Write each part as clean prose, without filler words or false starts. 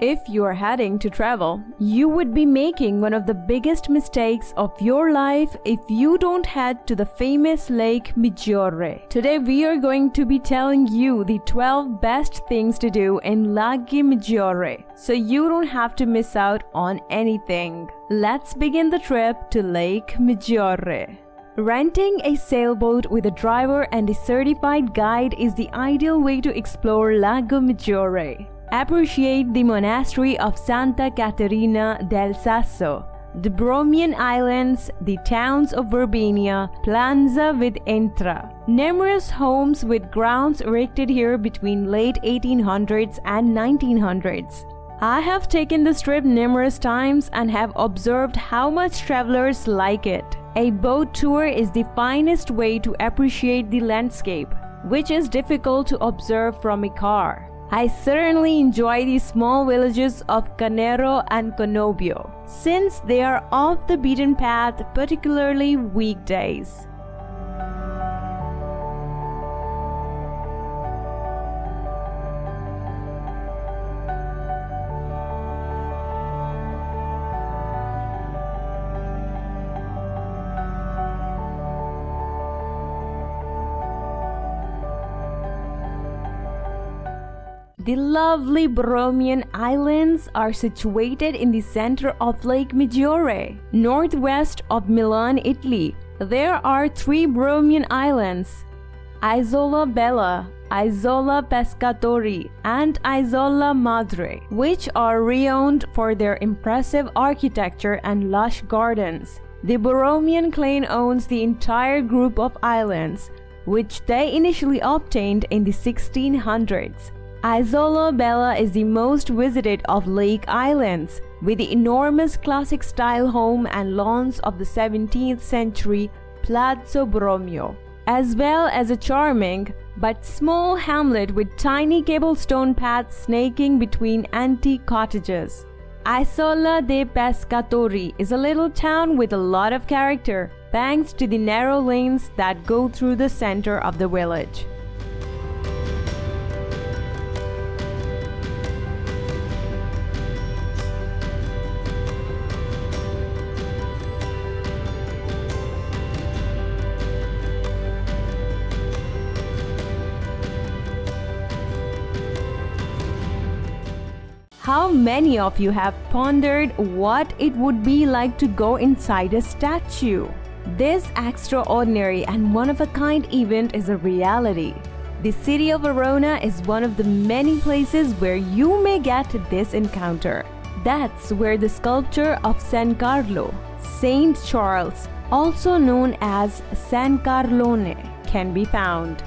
If you are heading to travel, you would be making one of the biggest mistakes of your life if you don't head to the famous Lake Maggiore. Today we are going to be telling you the 12 best things to do in Lake Maggiore, so you don't have to miss out on anything. Let's begin the trip to Lake Maggiore. Renting a sailboat with a driver and a certified guide is the ideal way to explore Lago Maggiore. Appreciate the monastery of Santa Caterina del Sasso, the Borromean Islands, the towns of Verbania, Planza with Entra. Numerous homes with grounds erected here between late 1800s and 1900s. I have taken this trip numerous times and have observed how much travelers like it. A boat tour is the finest way to appreciate the landscape, which is difficult to observe from a car. I certainly enjoy the small villages of Canero and Conobio, since they are off the beaten path, particularly weekdays. The lovely Borromean Islands are situated in the center of Lake Maggiore, northwest of Milan, Italy. There are 3 Borromean Islands: Isola Bella, Isola Pescatori, and Isola Madre, which are renowned for their impressive architecture and lush gardens. The Borromean clan owns the entire group of islands, which they initially obtained in the 1600s. Isola Bella is the most visited of Lake Islands, with the enormous classic-style home and lawns of the 17th century Palazzo Borromeo, as well as a charming but small hamlet with tiny cobblestone paths snaking between antique cottages. Isola dei Pescatori is a little town with a lot of character, thanks to the narrow lanes that go through the center of the village. How many of you have pondered what it would be like to go inside a statue? This extraordinary and one-of-a-kind event is a reality. The city of Verona is one of the many places where you may get this encounter. That's where the sculpture of San Carlo, Saint Charles, also known as San Carlone, can be found.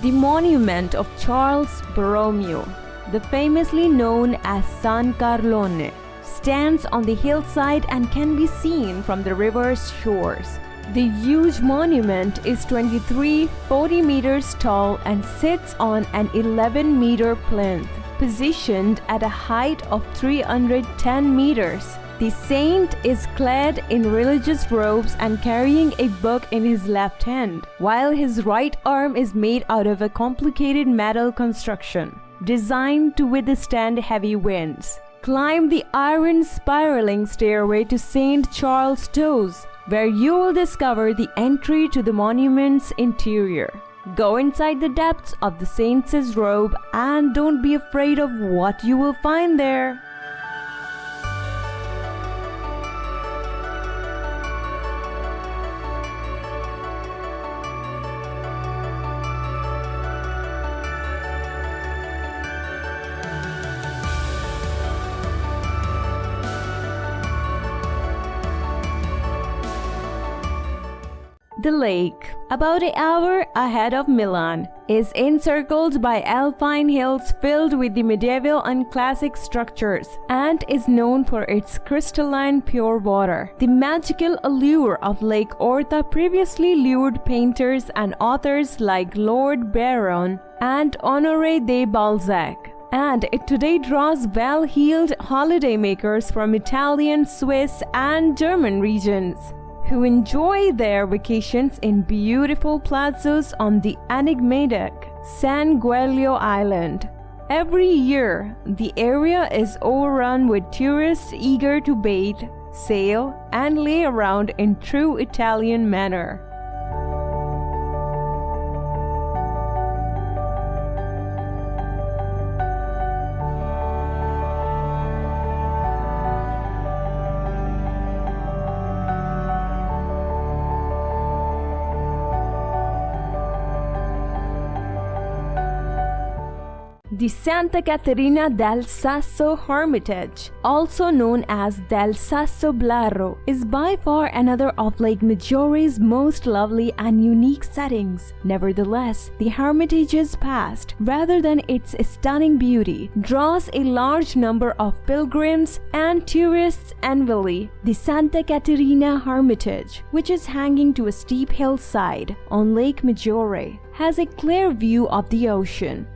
The monument of Charles Borromeo, the famously known as San Carlone, stands on the hillside and can be seen from the river's shores. The huge monument is 40 meters tall and sits on an 11-meter plinth, positioned at a height of 310 meters. The saint is clad in religious robes and carrying a book in his left hand, while his right arm is made out of a complicated metal construction designed to withstand heavy winds. Climb the iron spiraling stairway to St. Charles Toes, where you will discover the entry to the monument's interior. Go inside the depths of the saint's robe and don't be afraid of what you will find there. The lake, about an hour ahead of Milan, is encircled by alpine hills filled with the medieval and classic structures and is known for its crystalline pure water. The magical allure of Lake Orta previously lured painters and authors like Lord Byron and Honoré de Balzac, and it today draws well-heeled holidaymakers from Italian, Swiss, and German regions, who enjoy their vacations in beautiful plazas on the enigmatic San Giulio Island. Every year, the area is overrun with tourists eager to bathe, sail, and lay around in true Italian manner. The Santa Caterina del Sasso Hermitage, also known as del Sasso Blaro, is by far another of Lake Maggiore's most lovely and unique settings. Nevertheless, the Hermitage's past, rather than its stunning beauty, draws a large number of pilgrims and tourists annually. The Santa Caterina Hermitage, which is hanging to a steep hillside on Lake Maggiore, has a clear view of the ocean.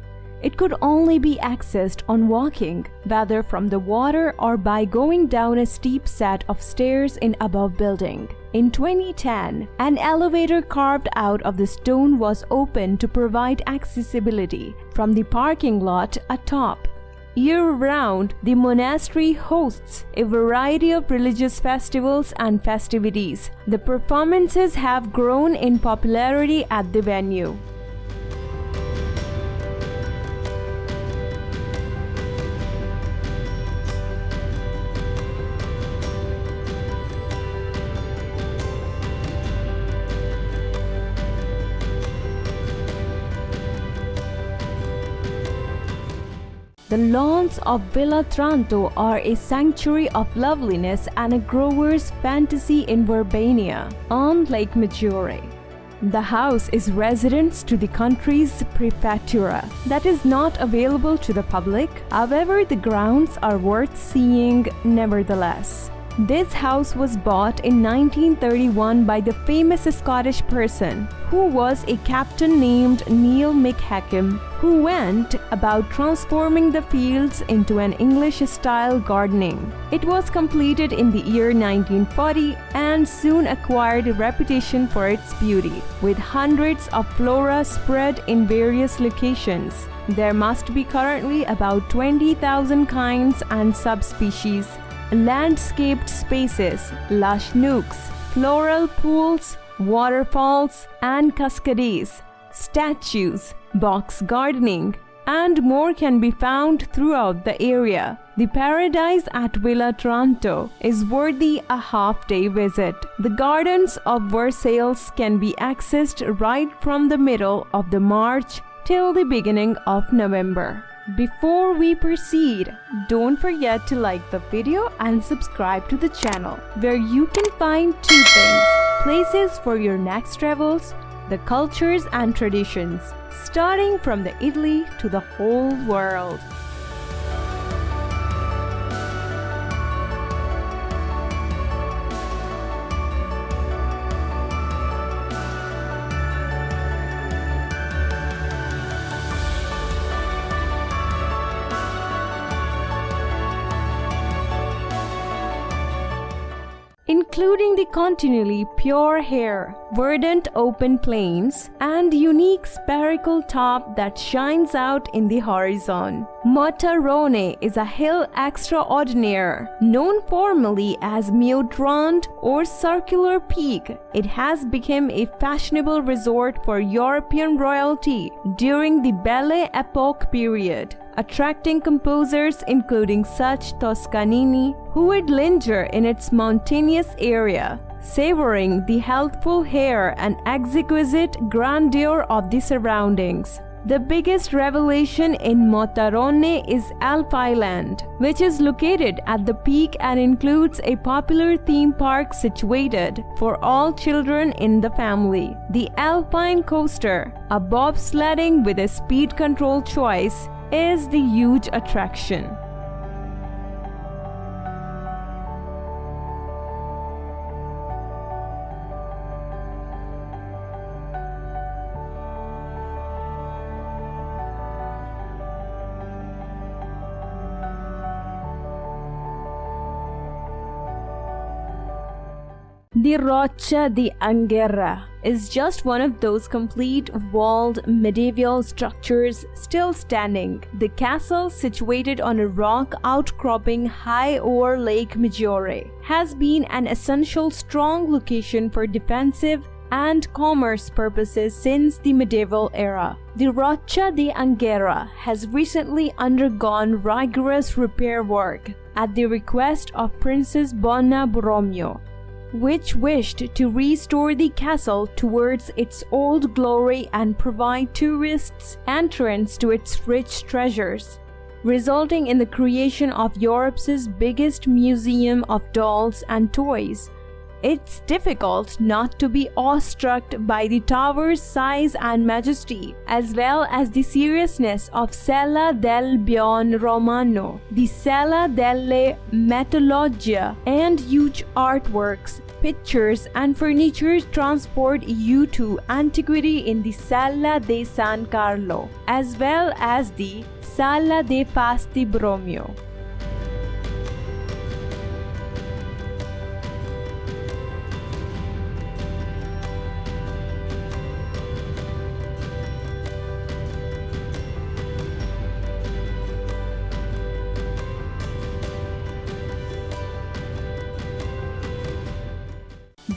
It could only be accessed on walking, whether from the water or by going down a steep set of stairs in above building. In 2010, an elevator carved out of the stone was opened to provide accessibility from the parking lot atop. Year-round, the monastery hosts a variety of religious festivals and festivities. The performances have grown in popularity at the venue. The lawns of Villa Taranto are a sanctuary of loveliness and a grower's fantasy in Borromeo on Lake Maggiore. The house is residence to the country's prefettura that is not available to the public. However, the grounds are worth seeing nevertheless. This house was bought in 1931 by the famous Scottish person who was a captain named Neil McHacken, who went about transforming the fields into an English-style gardening. It was completed in the year 1940 and soon acquired a reputation for its beauty, with hundreds of flora spread in various locations. There must be currently about 20,000 kinds and subspecies. Landscaped spaces, lush nooks, floral pools, waterfalls and cascades, statues, box gardening, and more can be found throughout the area. The paradise at Villa Taranto is worthy a half-day visit. The gardens of Versailles can be accessed right from the middle of the March till the beginning of November. Before we proceed, don't forget to like the video and subscribe to the channel, where you can find two things: places for your next travels, the cultures and traditions, starting from the Italy to the whole world. Including the continually pure hair, verdant open plains, and unique spherical top that shines out in the horizon. Mottarone is a hill extraordinaire, known formally as Miodrand or Circular Peak. It has become a fashionable resort for European royalty during the Belle Epoque period, attracting composers including such Toscanini, who would linger in its mountainous area, savoring the healthful air and exquisite grandeur of the surroundings. The biggest revelation in Mottarone is Alpiland, which is located at the peak and includes a popular theme park situated for all children in the family. The Alpine Coaster, a bobsledding with a speed control choice, is the huge attraction. The Rocca di Angera is just one of those complete walled medieval structures still standing. The castle, situated on a rock outcropping high over Lake Maggiore, has been an essential strong location for defensive and commerce purposes since the medieval era. The Rocca di Angera has recently undergone rigorous repair work at the request of Princess Borromeo, which wished to restore the castle towards its old glory and provide tourists entrance to its rich treasures, resulting in the creation of Europe's biggest museum of dolls and toys. It's difficult not to be awestruck by the tower's size and majesty, as well as the seriousness of Sala del Buon Romano, the Sala delle Metallurgia, and huge artworks, pictures, and furniture transport you to antiquity in the Sala de San Carlo, as well as the Sala dei Pasti Borromeo.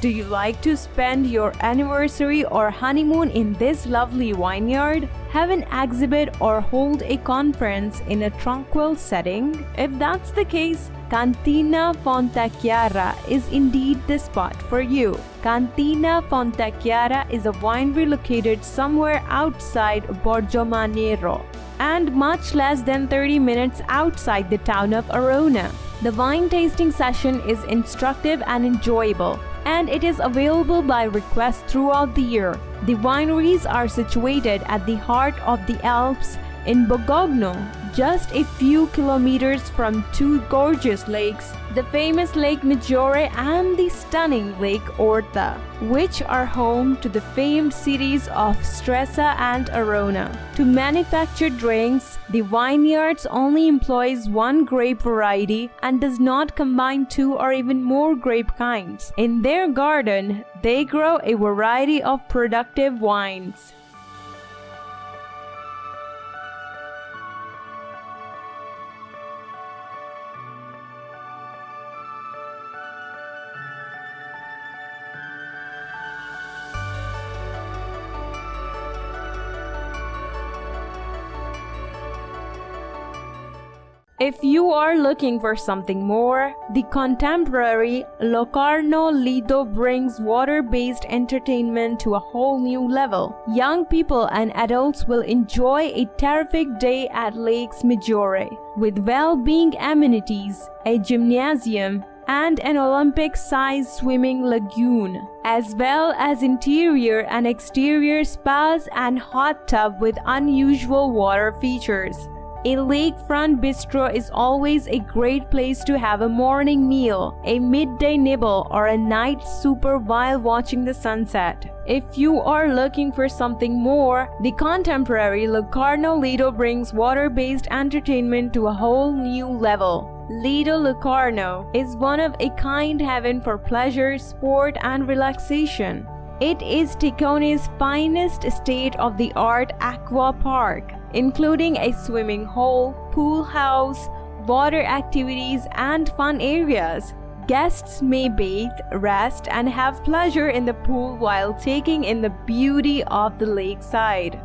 Do you like to spend your anniversary or honeymoon in this lovely vineyard? Have an exhibit or hold a conference in a tranquil setting? If that's the case, Cantina Fontechiara is indeed the spot for you. Cantina Fontechiara is a winery located somewhere outside Borromeo and much less than 30 minutes outside the town of Verona. The wine tasting session is instructive and enjoyable, and it is available by request throughout the year. The wineries are situated at the heart of the Alps in Borromeo, just a few kilometers from two gorgeous lakes, the famous Lake Maggiore and the stunning Lake Orta, which are home to the famed cities of Stresa and Verona. To manufacture drinks, the vineyards only employs one grape variety and does not combine two or even more grape kinds. In their garden, they grow a variety of productive wines. If you are looking for something more, the contemporary Locarno Lido brings water-based entertainment to a whole new level. Young people and adults will enjoy a terrific day at Lake Maggiore, with well-being amenities, a gymnasium, and an Olympic-sized swimming lagoon, as well as interior and exterior spas and hot tub with unusual water features. A lakefront bistro is always a great place to have a morning meal, a midday nibble, or a night super while watching the sunset. If you are looking for something more, the contemporary Locarno Lido brings water-based entertainment to a whole new level. Lido Locarno is one of a kind heaven for pleasure, sport, and relaxation. It is Ticcone's finest state-of-the-art aqua park, including a swimming hole, pool house, water activities, and fun areas. Guests may bathe, rest, and have pleasure in the pool while taking in the beauty of the lakeside.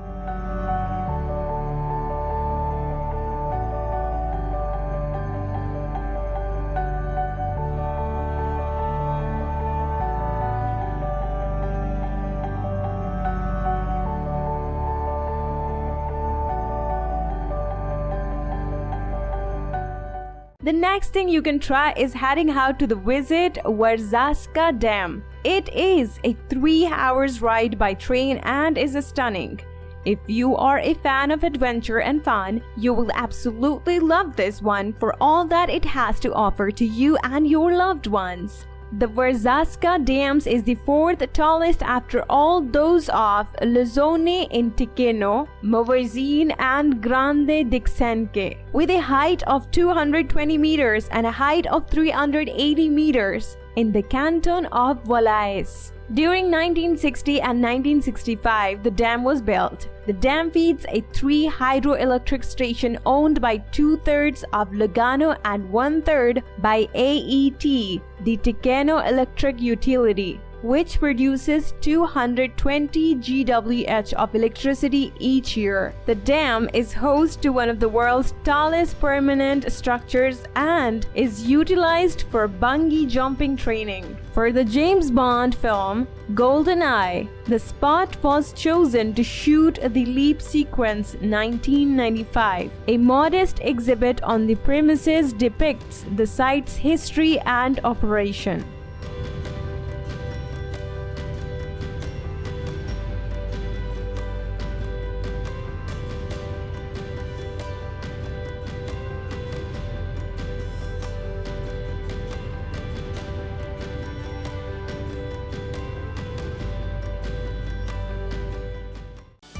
The next thing you can try is heading out to the visit Verzasca Dam. It is a 3 hours ride by train and is stunning. If you are a fan of adventure and fun, you will absolutely love this one for all that it has to offer to you and your loved ones. The Verzasca Dams is the fourth tallest after all those of Lozone in Ticino, Moverzine, and Grande Dixenke, with a height of 220 meters and a height of 380 meters. in the canton of Valais. During 1960 and 1965, the dam was built. The dam feeds a 3 hydroelectric station owned by 2/3 of Lugano and 1/3 by AET, the Ticino Electric Utility, which produces 220 GWh of electricity each year. The dam is host to one of the world's tallest permanent structures and is utilized for bungee jumping training. For the James Bond film GoldenEye, the spot was chosen to shoot the leap sequence 1995. A modest exhibit on the premises depicts the site's history and operation.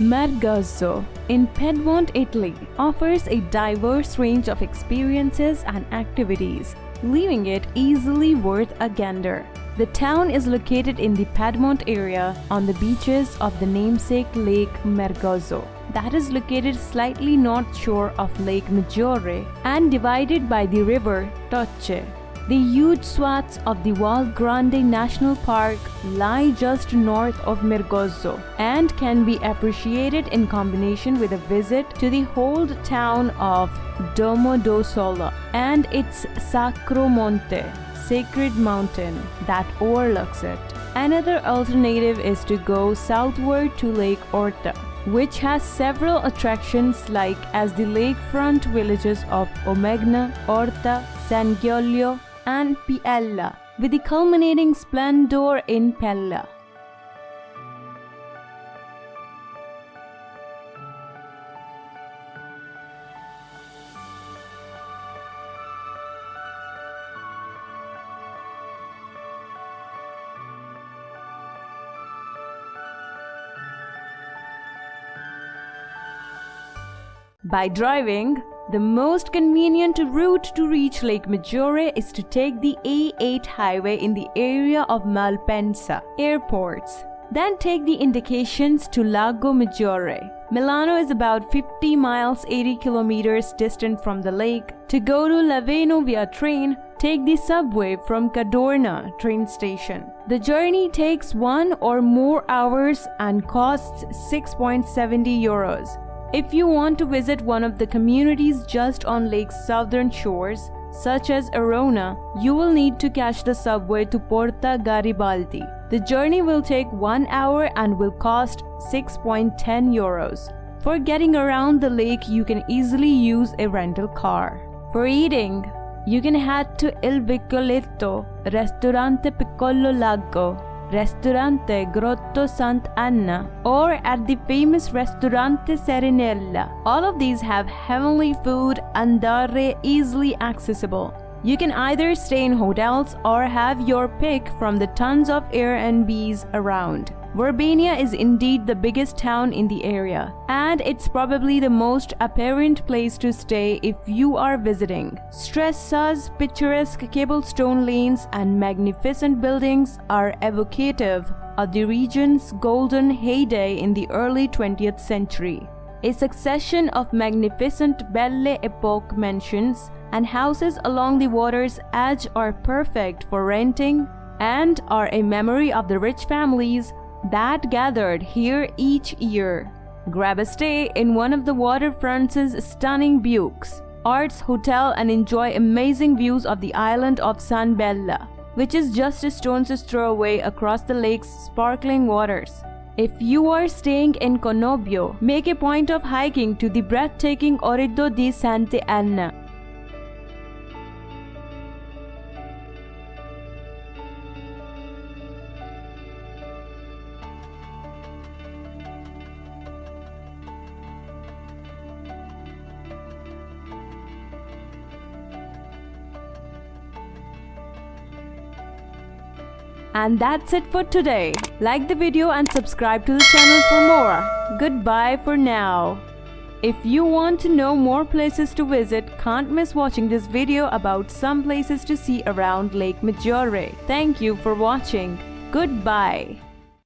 Mergozzo in Piedmont, Italy, offers a diverse range of experiences and activities, leaving it easily worth a gander. The town is located in the Piedmont area on the beaches of the namesake Lake Mergozzo, that is located slightly north shore of Lake Maggiore and divided by the river Tocce. The huge swaths of the Val Grande National Park lie just north of Mergozzo and can be appreciated in combination with a visit to the old town of Domo do Sola and its Sacro Monte, sacred mountain, that overlooks it. Another alternative is to go southward to Lake Orta, which has several attractions like as the lakefront villages of Omegna, Orta, San Giulio, and Piella, with the culminating splendor in Pella. By driving, the most convenient route to reach Lake Maggiore is to take the A8 highway in the area of Malpensa airports. Then take the indications to Lago Maggiore. Milano is about 50 miles 80 kilometers distant from the lake. To go to Laveno via train, take the subway from Cadorna train station. The journey takes 1 or more hours and costs 6.70 euros. If you want to visit one of the communities just on lake's southern shores, such as Arona, you will need to catch the subway to Porta Garibaldi. The journey will take 1 hour and will cost 6.10 euros. For getting around the lake, you can easily use a rental car. For eating, you can head to Il Vicoletto, Ristorante Piccolo Lago, Ristorante Grotto Sant'Anna, or at the famous Ristorante Serenella. All of these have heavenly food and are easily accessible. You can either stay in hotels or have your pick from the tons of Airbnbs around. Borromeo is indeed the biggest town in the area, and it's probably the most apparent place to stay if you are visiting. Stressa's picturesque cobblestone lanes and magnificent buildings are evocative of the region's golden heyday in the early 20th century. A succession of magnificent Belle Epoque mansions and houses along the water's edge are perfect for renting and are a memory of the rich families that gathered here each year. Grab a stay in one of the waterfront's stunning buques, Arts Hotel, and enjoy amazing views of the island of San Bella, which is just a stone's throw away across the lake's sparkling waters. If you are staying in Conobio, make a point of hiking to the breathtaking Orto di Santa Anna. And that's it for today. Like the video and subscribe to the channel for more. Goodbye for now. If you want to know more places to visit, can't miss watching this video about some places to see around Lake Maggiore. Thank you for watching. Goodbye.